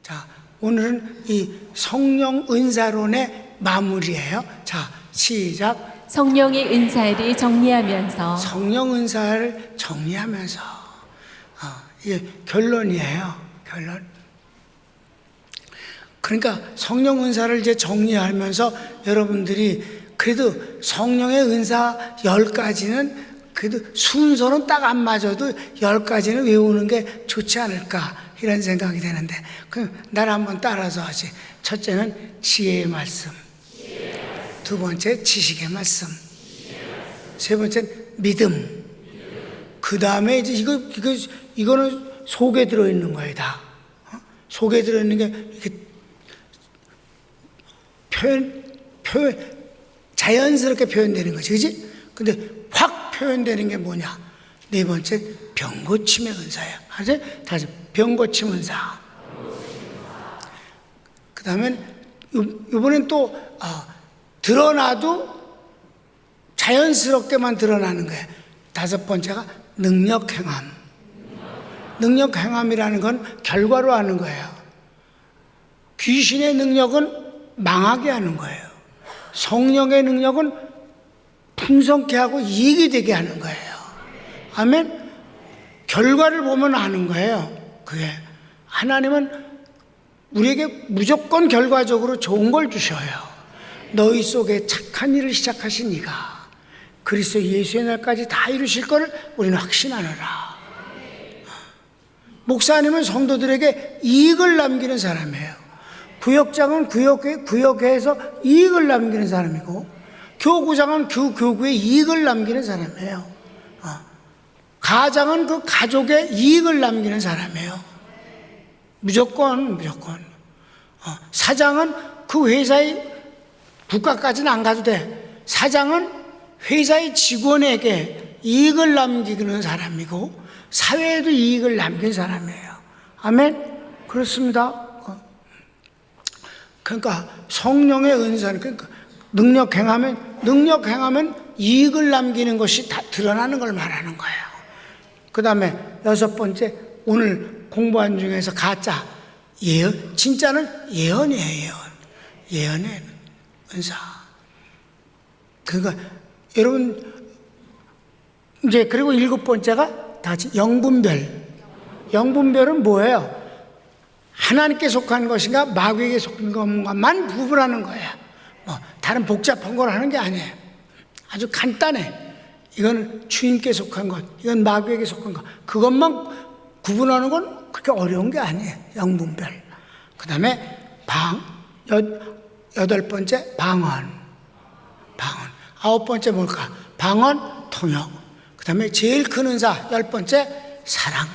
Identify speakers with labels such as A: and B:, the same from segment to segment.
A: 자, 오늘은 이 성령 은사론의 마무리예요. 자, 시작.
B: 성령의 은사를 정리하면서
A: 성령 은사를 정리하면서 이게 결론이에요. 결론. 그러니까 성령 은사를 이제 정리하면서 여러분들이 그래도 성령의 은사 10가지는 그래도 순서는 딱 안 맞아도 10가지는 외우는 게 좋지 않을까 이런 생각이 되는데, 그럼 나를 한번 따라서 하지. 첫째는 지혜의 말씀, 두 번째 지식의 말씀, 세 번째는 믿음, 그 다음에 이제 이거는 속에 들어있는 거예요. 다 속에 들어있는 게 이렇게 표현 자연스럽게 표현되는 거지, 그렇지? 근데 확 표현되는 게 뭐냐? 네 번째 병고침의 은사야. 다시 병고침 은사. 그 다음엔 이번엔 또 드러나도 자연스럽게만 드러나는 거예요. 다섯 번째가 능력행함. 능력행함이라는 건 결과로 하는 거예요. 귀신의 능력은 망하게 하는 거예요. 성령의 능력은 풍성케 하고 이익이 되게 하는 거예요. 아멘. 결과를 보면 아는 거예요. 그게 하나님은 우리에게 무조건 결과적으로 좋은 걸 주셔요. 너희 속에 착한 일을 시작하신 이가 그리스도 예수의 날까지 다 이루실 것을 우리는 확신하노라. 목사님은 성도들에게 이익을 남기는 사람이에요. 구역장은 구역회에서 이익을 남기는 사람이고, 교구장은 교구에 이익을 남기는 사람이에요. 가장은 그 가족에 이익을 남기는 사람이에요. 무조건. 사장은 그 회사의 국가까지는 안 가도 돼. 사장은 회사의 직원에게 이익을 남기는 사람이고, 사회에도 이익을 남긴 사람이에요. 아멘? 그렇습니다. 그러니까 성령의 은사는, 그러니까 능력 행하면 이익을 남기는 것이 다 드러나는 걸 말하는 거예요. 그 다음에 여섯 번째, 오늘 공부한 중에서 가짜 예언, 진짜는 예언이에요. 예언의 은사. 그러니까 여러분 이제, 그리고 일곱 번째가 다시 영분별. 영분별은 뭐예요? 하나님께 속한 것인가 마귀에게 속한 것만 구분하는 거야. 다른 복잡한 걸 하는 게 아니에요. 아주 간단해. 이건 주님께 속한 것, 이건 마귀에게 속한 것, 그것만 구분하는 건 그렇게 어려운 게 아니에요. 영분별. 그 다음에 여덟 번째 방언. 아홉 번째 뭘까? 방언, 통역. 그 다음에 제일 큰 은사 10번째 사랑.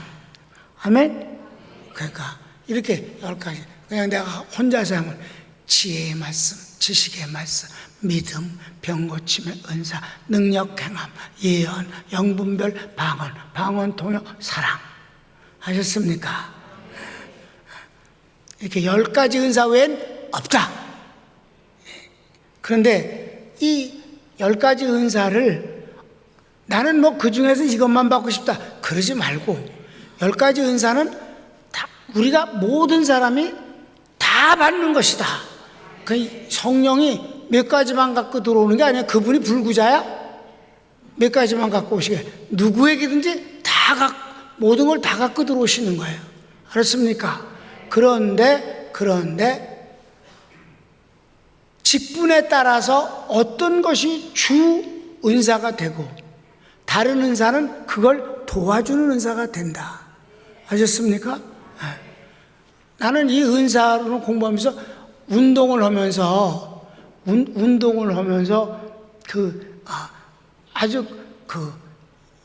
A: 아멘. 그러니까 이렇게 10가지. 그냥 내가 혼자서 하면 지혜의 말씀, 지식의 말씀, 믿음, 병고침의 은사, 능력 행함, 예언, 영분별, 방언, 통역, 사랑. 하셨습니까? 이렇게 10가지 은사 외엔 없다. 그런데 이 10가지 은사를 나는 그 중에서 이것만 받고 싶다, 그러지 말고 10가지 은사는 우리가 모든 사람이 다 받는 것이다. 그 성령이 몇 가지만 갖고 들어오는 게 아니야. 그분이 불구자야? 몇 가지만 갖고 오시게. 누구에게든지 모든 걸 다 갖고 들어오시는 거예요. 알았습니까? 그런데 직분에 따라서 어떤 것이 주 은사가 되고 다른 은사는 그걸 도와주는 은사가 된다. 아셨습니까? 나는 이 은사로 공부하면서 운동을 하면서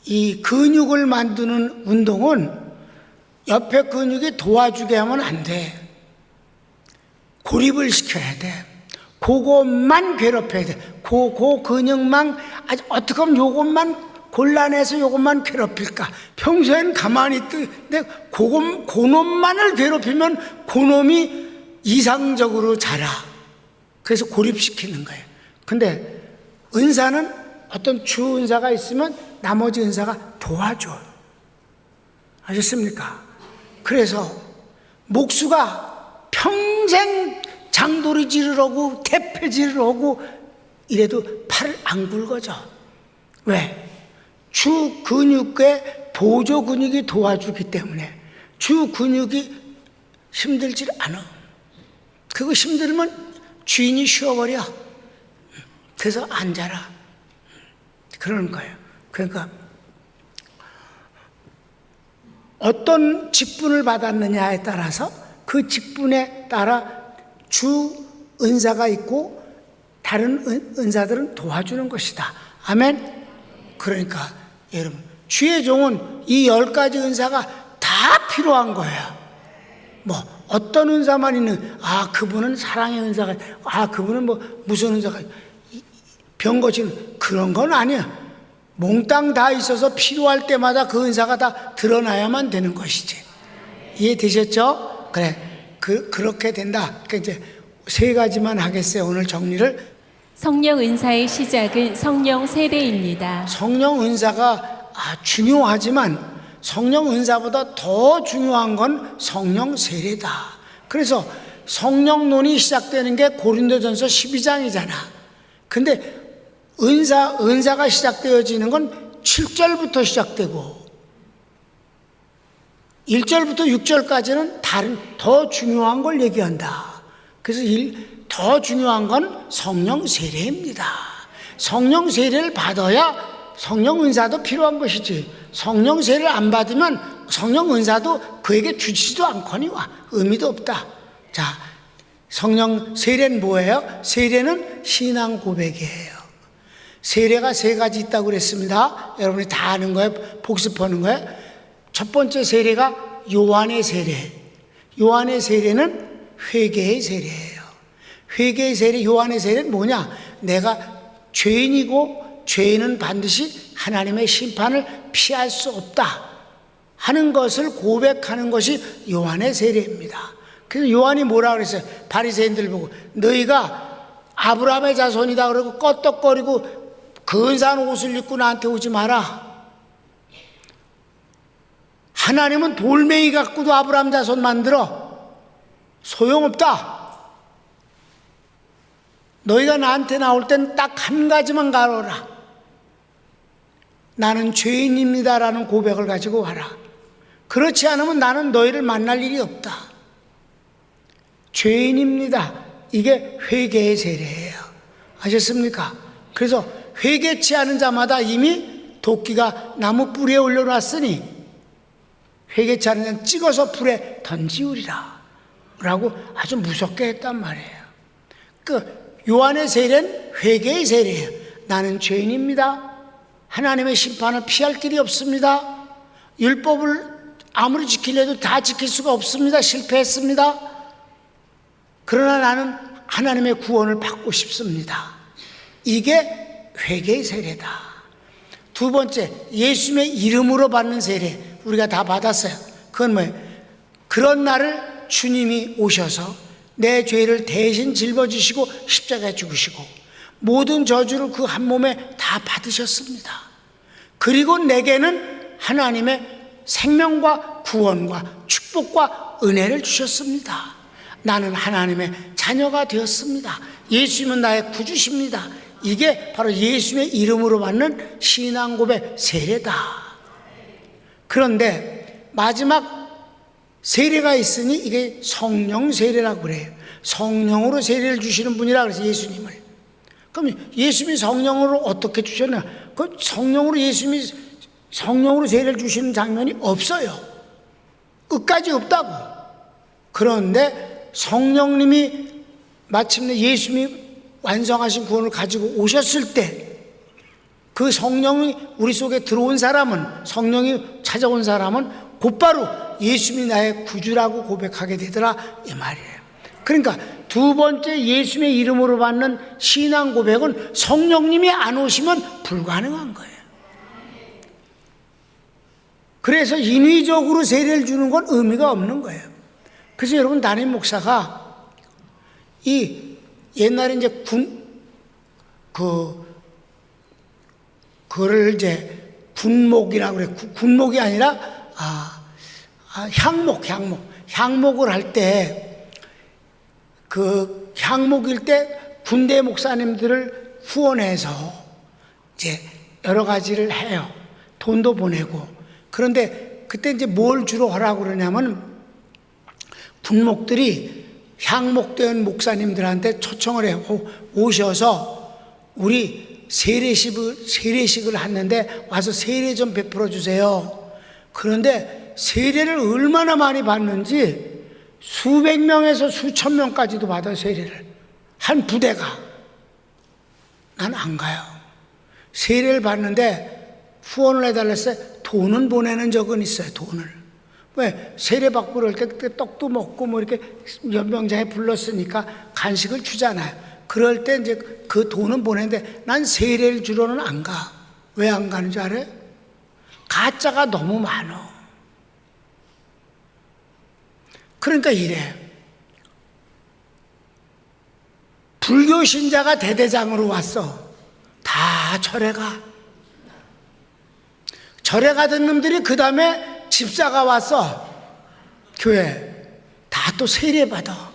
A: 이 근육을 만드는 운동은 옆에 근육이 도와주게 하면 안 돼. 고립을 시켜야 돼. 그것만 괴롭혀야 돼. 그 근육만, 어떻게 하면 요것만 곤란해서 요것만 괴롭힐까? 평소엔 가만히 있는데 그놈만을 괴롭히면 그놈이 이상적으로 자라. 그래서 고립시키는 거예요. 근데 은사는 어떤 주 은사가 있으면 나머지 은사가 도와줘요. 아셨습니까? 그래서 목수가 평생 장도리질을 하고 태폐질을 하고 이래도 팔을 안 굵어져. 왜? 주 근육의 보조 근육이 도와주기 때문에 주 근육이 힘들질 않아. 그거 힘들면 주인이 쉬어버려. 그래서 앉아라. 그러는 거예요. 그러니까 어떤 직분을 받았느냐에 따라서 그 직분에 따라 주 은사가 있고 다른 은사들은 도와주는 것이다. 아멘. 그러니까 여러분, 주의 종은 이 10가지 은사가 다 필요한 거예요. 뭐 어떤 은사만 있는, 그분은 사랑의 은사가, 그분은 뭐 무슨 은사가, 병 고치는 그런 건 아니야. 몽땅 다 있어서 필요할 때마다 그 은사가 다 드러나야만 되는 것이지. 이해되셨죠? 그래, 그렇게 된다. 그러니까 이제 3가지만 하겠어요. 오늘 정리를.
B: 성령 은사의 시작은 성령 세례입니다.
A: 성령 은사가 중요하지만 성령 은사보다 더 중요한 건 성령 세례다. 그래서 성령론이 시작되는 게 고린도전서 12장이잖아. 근데 은사가 시작되어지는 건 7절부터 시작되고 1절부터 6절까지는 다른 더 중요한 걸 얘기한다. 그래서 더 중요한 건 성령 세례입니다. 성령 세례를 받아야 성령 은사도 필요한 것이지, 성령 세례를 안 받으면 성령 은사도 그에게 주지도 않거니와 의미도 없다. 자, 성령 세례는 뭐예요? 세례는 신앙 고백이에요. 세례가 3가지 있다고 그랬습니다. 여러분이 다 아는 거예요. 복습하는 거예요. 첫 번째 세례가 요한의 세례. 요한의 세례는 회개의 세례예요. 회개의 세례, 요한의 세례는 뭐냐? 내가 죄인이고 죄인은 반드시 하나님의 심판을 피할 수 없다 하는 것을 고백하는 것이 요한의 세례입니다. 그래서 요한이 뭐라 그랬어요? 바리새인들 보고 너희가 아브라함의 자손이다 그러고 껐떡거리고 근사한 옷을 입고 나한테 오지 마라. 하나님은 돌멩이 갖고도 아브라함 자손 만들어. 소용없다. 너희가 나한테 나올 땐 딱 한 가지만 가르라. 나는 죄인입니다라는 고백을 가지고 와라. 그렇지 않으면 나는 너희를 만날 일이 없다. 죄인입니다. 이게 회개의 세례예요. 아셨습니까? 그래서 회개치 않은 자마다 이미 도끼가 나무 뿌리에 올려놨으니 회개치 않은 자는 찍어서 불에 던지우리라 라고 아주 무섭게 했단 말이에요. 그 요한의 세례는 회개의 세례예요. 나는 죄인입니다. 하나님의 심판을 피할 길이 없습니다. 율법을 아무리 지키려도 다 지킬 수가 없습니다. 실패했습니다. 그러나 나는 하나님의 구원을 받고 싶습니다. 이게 회개의 세례다. 2번째, 예수님의 이름으로 받는 세례. 우리가 다 받았어요. 그건 뭐예요? 그런 날을 주님이 오셔서 내 죄를 대신 짊어지시고 십자가에 죽으시고 모든 저주를 그 한 몸에 다 받으셨습니다. 그리고 내게는 하나님의 생명과 구원과 축복과 은혜를 주셨습니다. 나는 하나님의 자녀가 되었습니다. 예수님은 나의 구주십니다. 이게 바로 예수님의 이름으로 받는 신앙 고백 세례다. 그런데 마지막 세례가 있으니 이게 성령 세례라고 그래요. 성령으로 세례를 주시는 분이라 그래서 예수님을. 그럼 예수님이 성령으로 어떻게 주셨나? 그 예수님이 성령으로 세례를 주시는 장면이 없어요. 끝까지 없다고. 그런데 성령님이 마침내 예수님이 완성하신 구원을 가지고 오셨을 때 그 성령이 우리 속에 들어온 사람은, 성령이 찾아온 사람은 곧바로 예수님이 나의 구주라고 고백하게 되더라 이 말이에요. 그러니까 2번째 예수님의 이름으로 받는 신앙 고백은 성령님이 안 오시면 불가능한 거예요. 그래서 인위적으로 세례를 주는 건 의미가 없는 거예요. 그래서 여러분, 담임 목사가 옛날에 이제 그거를 이제 군목이라고 그래. 군목이 아니라 향목을 할 때 그 향목일 때 군대 목사님들을 후원해서 이제 여러 가지를 해요. 돈도 보내고. 그런데 그때 이제 뭘 주로 하라고 그러냐면 군목들이 향목된 목사님들한테 초청을 하고 오셔서 우리 세례식을 하는데 와서 세례 좀 베풀어 주세요. 그런데 세례를 얼마나 많이 받는지 수백 명에서 수천 명까지도 받아 세례를. 한 부대가. 난 안 가요. 세례를 받는데 후원을 해달랬어요. 돈은 보내는 적은 있어요. 돈을. 왜? 세례 받고 그럴 때 떡도 먹고 뭐 이렇게 연병장에 불렀으니까 간식을 주잖아요. 그럴 때 이제 그 돈은 보내는데 난 세례를 주러는 안 가. 왜 안 가는 줄 알아요? 가짜가 너무 많어. 그러니까 이래. 불교 신자가 대대장으로 왔어. 다 절에 가. 절에 가던 놈들이 그 다음에 집사가 왔어. 교회. 다 또 세례 받아.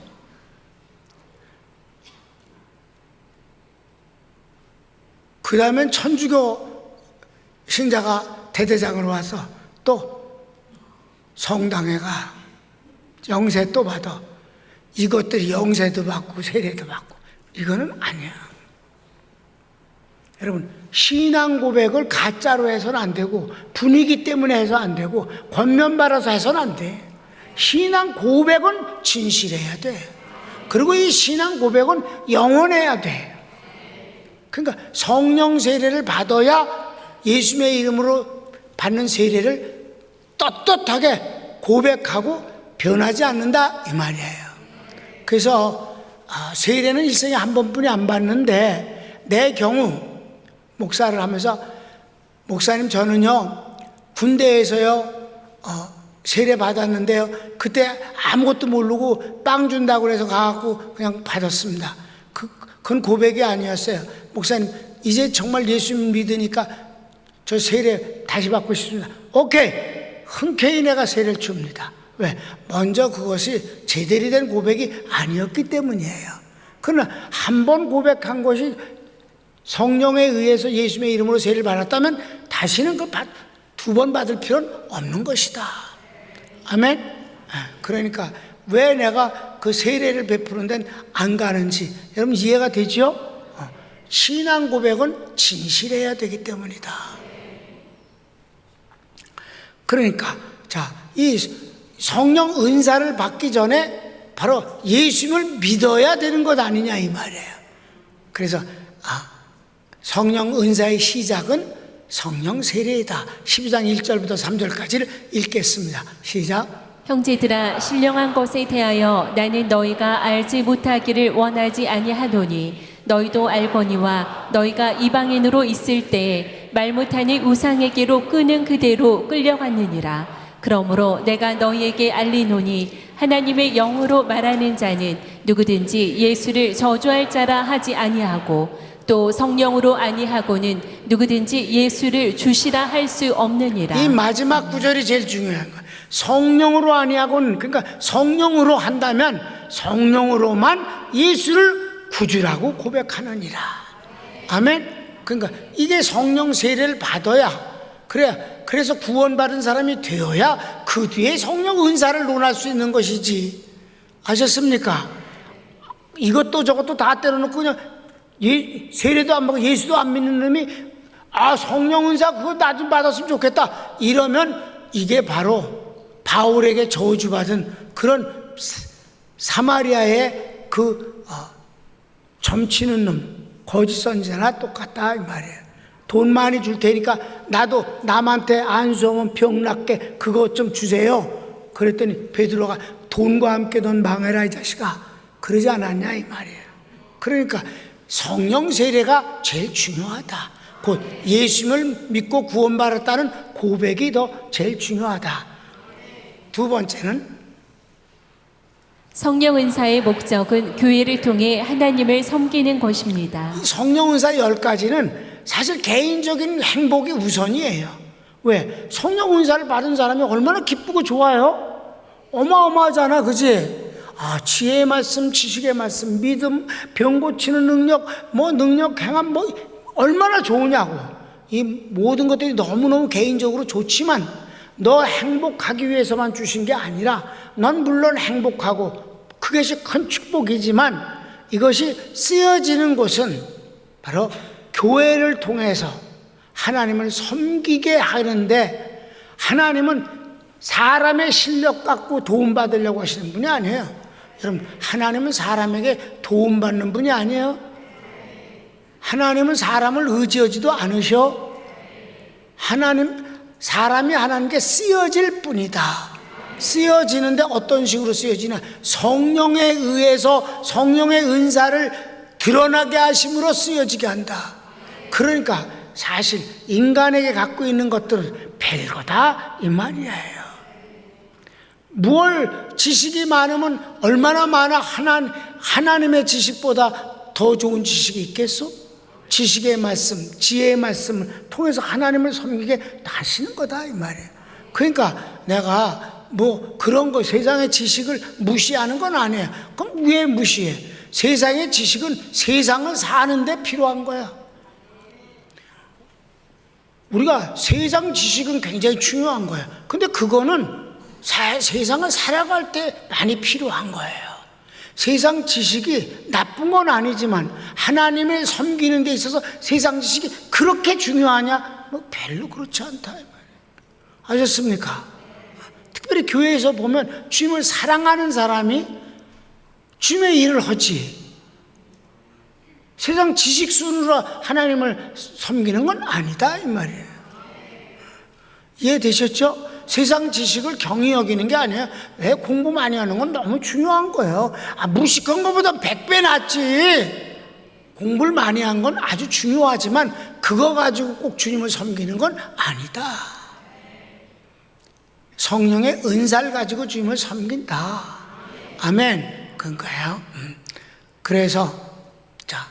A: 그 다음엔 천주교 신자가 대대장으로 와서 또 성당에 가. 영세 또 받아. 이것들이 영세도 받고 세례도 받고. 이거는 아니야. 여러분, 신앙 고백을 가짜로 해서는 안 되고 분위기 때문에 해서 안 되고 권면 받아서 해서는 안 돼. 신앙 고백은 진실해야 돼. 그리고 이 신앙 고백은 영원해야 돼. 그러니까 성령 세례를 받아야 예수님의 이름으로 받는 세례를 떳떳하게 고백하고 변하지 않는다 이 말이에요. 그래서 세례는 일생에 한 번뿐이 안 받는데 내 경우 목사를 하면서 목사님 저는요 군대에서요 세례 받았는데요 그때 아무것도 모르고 빵 준다고 그래서 가갖고 그냥 받았습니다. 그건 고백이 아니었어요. 목사님 이제 정말 예수님 믿으니까 저 세례 다시 받고 싶습니다. 오케이, 흔쾌히 내가 세례를 줍니다. 왜? 먼저 그것이 제대로 된 고백이 아니었기 때문이에요. 그러나 한 번 고백한 것이 성령에 의해서 예수님의 이름으로 세례를 받았다면 다시는 그 두 번 받을 필요는 없는 것이다. 아멘? 그러니까 왜 내가 그 세례를 베푸는 데는 안 가는지 여러분 이해가 되죠? 신앙 고백은 진실해야 되기 때문이다. 그러니까 자, 이 성령 은사를 받기 전에 바로 예수님을 믿어야 되는 것 아니냐 이 말이에요. 그래서 성령 은사의 시작은 성령 세례이다. 12장 1절부터 3절까지를 읽겠습니다. 시작.
B: 형제들아 신령한 것에 대하여 나는 너희가 알지 못하기를 원하지 아니하노니 너희도 알거니와 너희가 이방인으로 있을 때에 말 못하는 우상에게로 끄는 그대로 끌려갔느니라. 그러므로 내가 너희에게 알리노니 하나님의 영으로 말하는 자는 누구든지 예수를 저주할 자라 하지 아니하고 또 성령으로 아니하고는 누구든지 예수를 주시라 할 수 없느니라.
A: 이 마지막 구절이 제일 중요한 거예요. 성령으로 아니하고는, 그러니까 성령으로 한다면 성령으로만 예수를 구주라고 고백하느니라. 아멘. 그러니까 이게 성령 세례를 받아야 그래서 구원받은 사람이 되어야 그 뒤에 성령 은사를 논할 수 있는 것이지. 아셨습니까? 이것도 저것도 다 때려놓고 그냥 세례도 안 받고 예수도 안 믿는 놈이 성령 은사 그거 나 좀 받았으면 좋겠다 이러면 이게 바로 바울에게 저주받은 그런 사마리아의 그 점치는 놈 거짓 선지자나 똑같다 이 말이에요. 돈 많이 줄 테니까 나도 남한테 안수하면 병 낫게 그것 좀 주세요. 그랬더니 베드로가 돈과 함께 넌 망해라 이 자식아 그러지 않았냐 이 말이에요. 그러니까 성령 세례가 제일 중요하다. 곧 예수님을 믿고 구원받았다는 고백이 더 제일 중요하다. 두 번째는
B: 성령 은사의 목적은 교회를 통해 하나님을 섬기는 것입니다.
A: 성령 은사 10가지는 사실 개인적인 행복이 우선이에요. 왜? 성령 은사를 받은 사람이 얼마나 기쁘고 좋아요? 어마어마하잖아, 그지? 지혜의 말씀, 지식의 말씀, 믿음, 병 고치는 능력, 능력 행함, 얼마나 좋으냐고. 이 모든 것들이 너무너무 개인적으로 좋지만 너 행복하기 위해서만 주신 게 아니라 넌 물론 행복하고 그것이 큰 축복이지만 이것이 쓰여지는 곳은 바로 교회를 통해서 하나님을 섬기게 하는데, 하나님은 사람의 실력 갖고 도움받으려고 하시는 분이 아니에요. 여러분, 하나님은 사람에게 도움받는 분이 아니에요. 하나님은 사람을 의지하지도 않으셔. 사람이 하나님께 쓰여질 뿐이다. 쓰여지는데 어떤 식으로 쓰여지냐? 성령에 의해서 성령의 은사를 드러나게 하심으로 쓰여지게 한다. 그러니까 사실 인간에게 갖고 있는 것들은 별거다 이 말이에요. 무얼 지식이 많으면 얼마나 많아 하나님의 지식보다 더 좋은 지식이 있겠어? 지식의 말씀, 지혜의 말씀을 통해서 하나님을 섬기게 하시는 거다 이 말이에요. 그러니까 내가 그런 거 세상의 지식을 무시하는 건 아니에요. 그럼 왜 무시해? 세상의 지식은 세상을 사는데 필요한 거야. 우리가 세상 지식은 굉장히 중요한 거예요. 근데 그거는 세상을 살아갈 때 많이 필요한 거예요. 세상 지식이 나쁜 건 아니지만 하나님을 섬기는 데 있어서 세상 지식이 그렇게 중요하냐? 별로 그렇지 않다 이 말이에요. 아셨습니까? 특별히 교회에서 보면 주님을 사랑하는 사람이 주님의 일을 하지, 세상 지식 순으로 하나님을 섬기는 건 아니다 이 말이에요. 이해되셨죠? 세상 지식을 경히 여기는 게 아니에요. 왜 공부 많이 하는 건 너무 중요한 거예요. 무식한 것보다 100배 낫지. 공부를 많이 한 건 아주 중요하지만 그거 가지고 꼭 주님을 섬기는 건 아니다. 성령의 은사를 가지고 주님을 섬긴다. 아멘. 그런 거예요. 그래서 자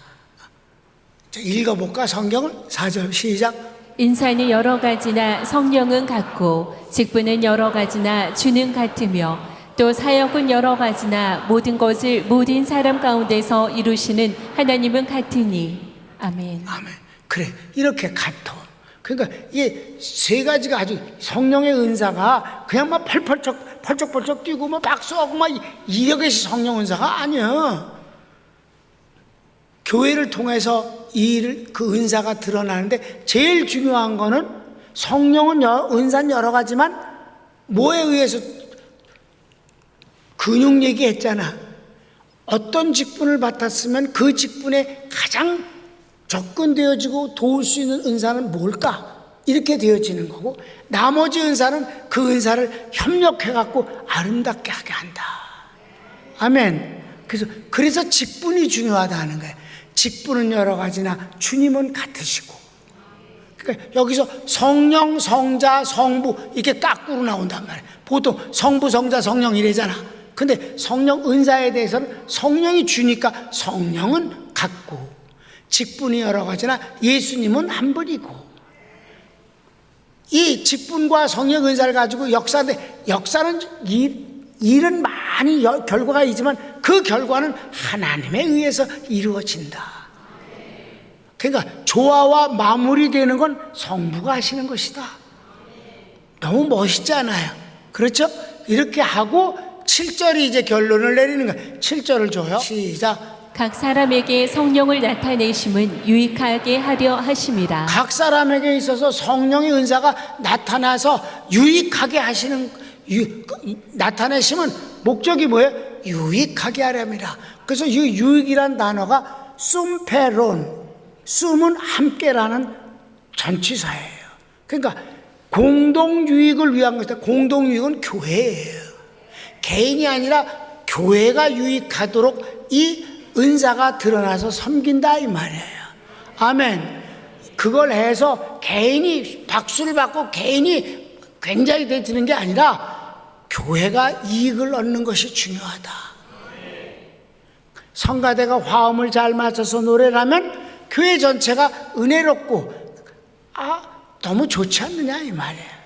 A: 읽어볼까? 성경을 4절 시작.
B: 인사는 여러 가지나 성령은 같고 직분은 여러 가지나 주는 같으며 또 사역은 여러 가지나 모든 것을 모든 사람 가운데서 이루시는 하나님은 같으니. 아멘.
A: 아멘. 그래, 이렇게 같아. 그러니까 이게 세 가지가 아주 성령의 은사가 그냥 막 펄쩍펄쩍 뛰고 막 박수하고 막 이런 것이 성령 은사가 아니야. 교회를 통해서 그 은사가 드러나는데 제일 중요한 거는 성령은 은사는 여러 가지만 뭐에 의해서 근육 얘기했잖아. 어떤 직분을 맡았으면 그 직분에 가장 접근되어지고 도울 수 있는 은사는 뭘까? 이렇게 되어지는 거고, 나머지 은사는 그 은사를 협력해갖고 아름답게 하게 한다. 아멘. 그래서 직분이 중요하다는 거예요. 직분은 여러 가지나 주님은 같으시고. 그러니까 여기서 성령, 성자, 성부 이렇게 까꾸로 나온단 말이에요. 보통 성부, 성자, 성령 이래잖아. 근데 성령 은사에 대해서는 성령이 주니까 성령은 같고, 직분이 여러 가지나 예수님은 한 분이고, 이 직분과 성령 은사를 가지고 역사는 일은 많이 결과가 있지만 그 결과는 하나님에 의해서 이루어진다. 그러니까 조화와 마무리되는 건 성부가 하시는 것이다. 너무 멋있지 않아요? 그렇죠? 이렇게 하고 7절이 이제 결론을 내리는 거예요. 7절을 줘요. 시작.
B: 각 사람에게 성령을 나타내심은 유익하게 하려 하심이라.
A: 각 사람에게 있어서 성령의 은사가 나타나서 유익하게 하시는, 나타내심은 목적이 뭐예요? 유익하게 하렵니다. 그래서 이 유익이란 단어가 숨페론, 숨은 함께라는 전치사예요. 그러니까 공동 유익을 위한 것이다. 공동 유익은 교회예요. 개인이 아니라 교회가 유익하도록 이 은사가 드러나서 섬긴다 이 말이에요. 아멘. 그걸 해서 개인이 박수를 받고 개인이 굉장히 되지는 게 아니라 교회가 이익을 얻는 것이 중요하다. 성가대가 화음을 잘 맞춰서 노래를 하면 교회 전체가 은혜롭고 너무 좋지 않느냐 이 말이에요.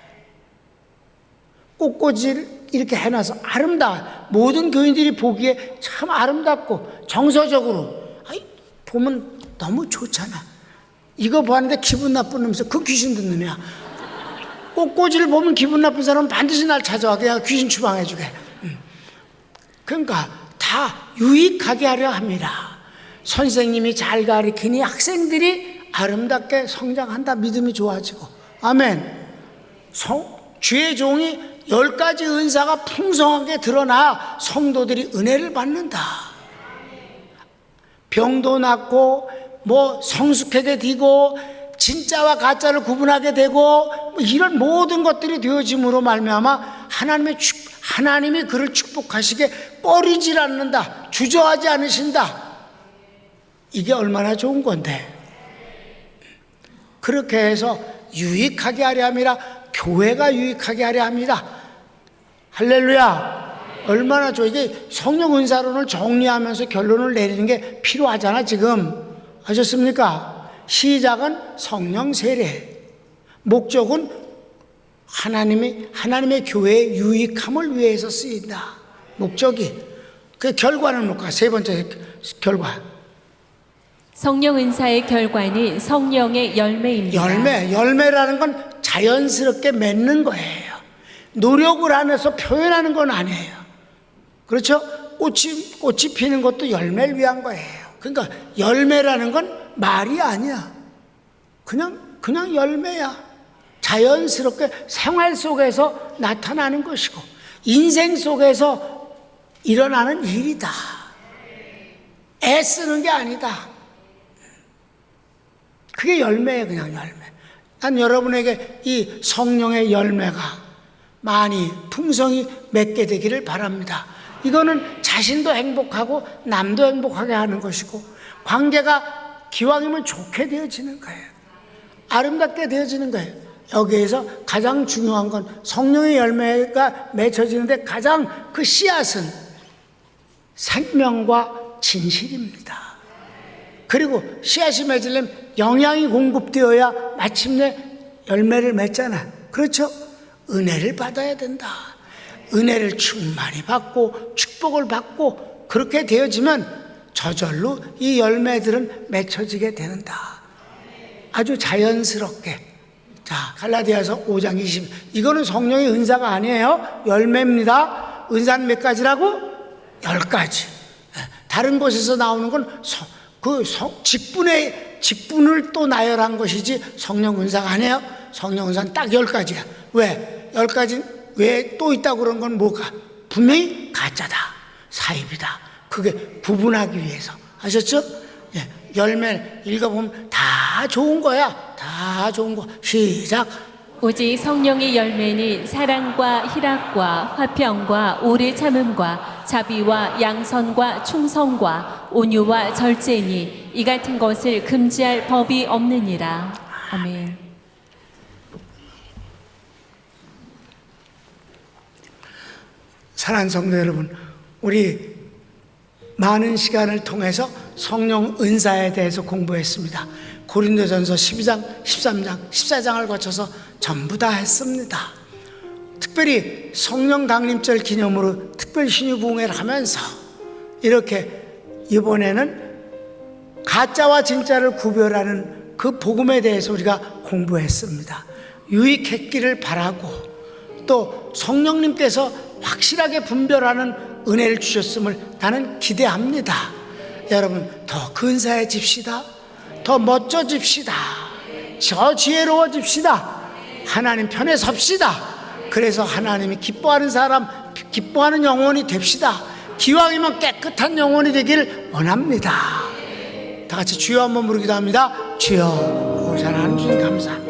A: 꽃꽂이를 이렇게 해놔서 아름다워. 모든 교인들이 보기에 참 아름답고 정서적으로 보면 너무 좋잖아. 이거 보았는데 기분 나쁜 놈에서 그 귀신 듣는 애야. 꽃꽂이를 보면 기분 나쁜 사람은 반드시 날 찾아와. 그냥 귀신 추방해주게. 그러니까 다 유익하게 하려 합니다. 선생님이 잘 가르치니 학생들이 아름답게 성장한다. 믿음이 좋아지고. 아멘. 주의 종이 10가지 은사가 풍성하게 드러나 성도들이 은혜를 받는다. 병도 낫고 성숙하게 되고 진짜와 가짜를 구분하게 되고 이런 모든 것들이 되어짐으로 말미암아 하나님이 그를 축복하시게 꺼리질 않는다. 주저하지 않으신다. 이게 얼마나 좋은 건데. 그렇게 해서 유익하게 하려 함이라. 교회가 유익하게 하려 합니다. 할렐루야. 얼마나 좋아. 이게 성령 은사론을 정리하면서 결론을 내리는 게 필요하잖아 지금. 아셨습니까? 시작은 성령 세례, 목적은 하나님의 교회의 유익함을 위해서 쓰인다. 목적이. 그 결과는 뭘까? 세 번째 결과.
B: 성령 은사의 결과는 성령의 열매입니다.
A: 열매라는 건 자연스럽게 맺는 거예요. 노력을 안 해서 표현하는 건 아니에요. 그렇죠? 꽃이 피는 것도 열매를 위한 거예요. 그러니까 열매라는 건 말이 아니야. 그냥 열매야. 자연스럽게 생활 속에서 나타나는 것이고 인생 속에서 일어나는 일이다. 애쓰는 게 아니다. 그게 열매예요. 그냥 열매. 난 여러분에게 이 성령의 열매가 많이 풍성히 맺게 되기를 바랍니다. 이거는 자신도 행복하고 남도 행복하게 하는 것이고 관계가 기왕이면 좋게 되어지는 거예요. 아름답게 되어지는 거예요. 여기에서 가장 중요한 건 성령의 열매가 맺혀지는데 가장 그 씨앗은 생명과 진실입니다. 그리고 씨앗이 맺으려면 영양이 공급되어야 마침내 열매를 맺잖아. 그렇죠? 은혜를 받아야 된다. 은혜를 충만히 받고 축복을 받고 그렇게 되어지면 저절로 이 열매들은 맺혀지게 되는다. 아주 자연스럽게. 자, 갈라디아서 5장 20. 이거는 성령의 은사가 아니에요. 열매입니다. 은사는 몇 가지라고? 10가지. 다른 곳에서 나오는 건 직분을 또 나열한 것이지 성령 은사가 아니에요. 성령 은사는 딱 10가지야. 왜? 10가지 왜 또 있다고 그런 건 뭐가? 분명히 가짜다. 사입이다. 그게 구분하기 위해서. 아셨죠? 예, 열매 읽어보면 다 좋은 거야. 다 좋은 거. 시작.
B: 오직 성령의 열매는 사랑과 희락과 화평과 오래 참음과 자비와 양선과 충성과 온유와 절제니 이 같은 것을 금지할 법이 없느니라. 아멘.
A: 사랑하는 성도 여러분, 우리 많은 시간을 통해서 성령 은사에 대해서 공부했습니다. 고린도전서 12장, 13장, 14장을 거쳐서 전부 다 했습니다. 특별히 성령 강림절 기념으로 특별 신유부흥회를 하면서 이렇게 이번에는 가짜와 진짜를 구별하는 그 복음에 대해서 우리가 공부했습니다. 유익했기를 바라고 또 성령님께서 확실하게 분별하는 은혜를 주셨음을 나는 기대합니다. 여러분 더 근사해집시다. 더 멋져집시다. 더 지혜로워집시다. 하나님 편에 섭시다. 그래서 하나님이 기뻐하는 사람, 기뻐하는 영혼이 됩시다. 기왕이면 깨끗한 영혼이 되기를 원합니다. 다 같이 주여 한번 부르기도 합니다. 주여, 사랑하는 주님 감사합니다.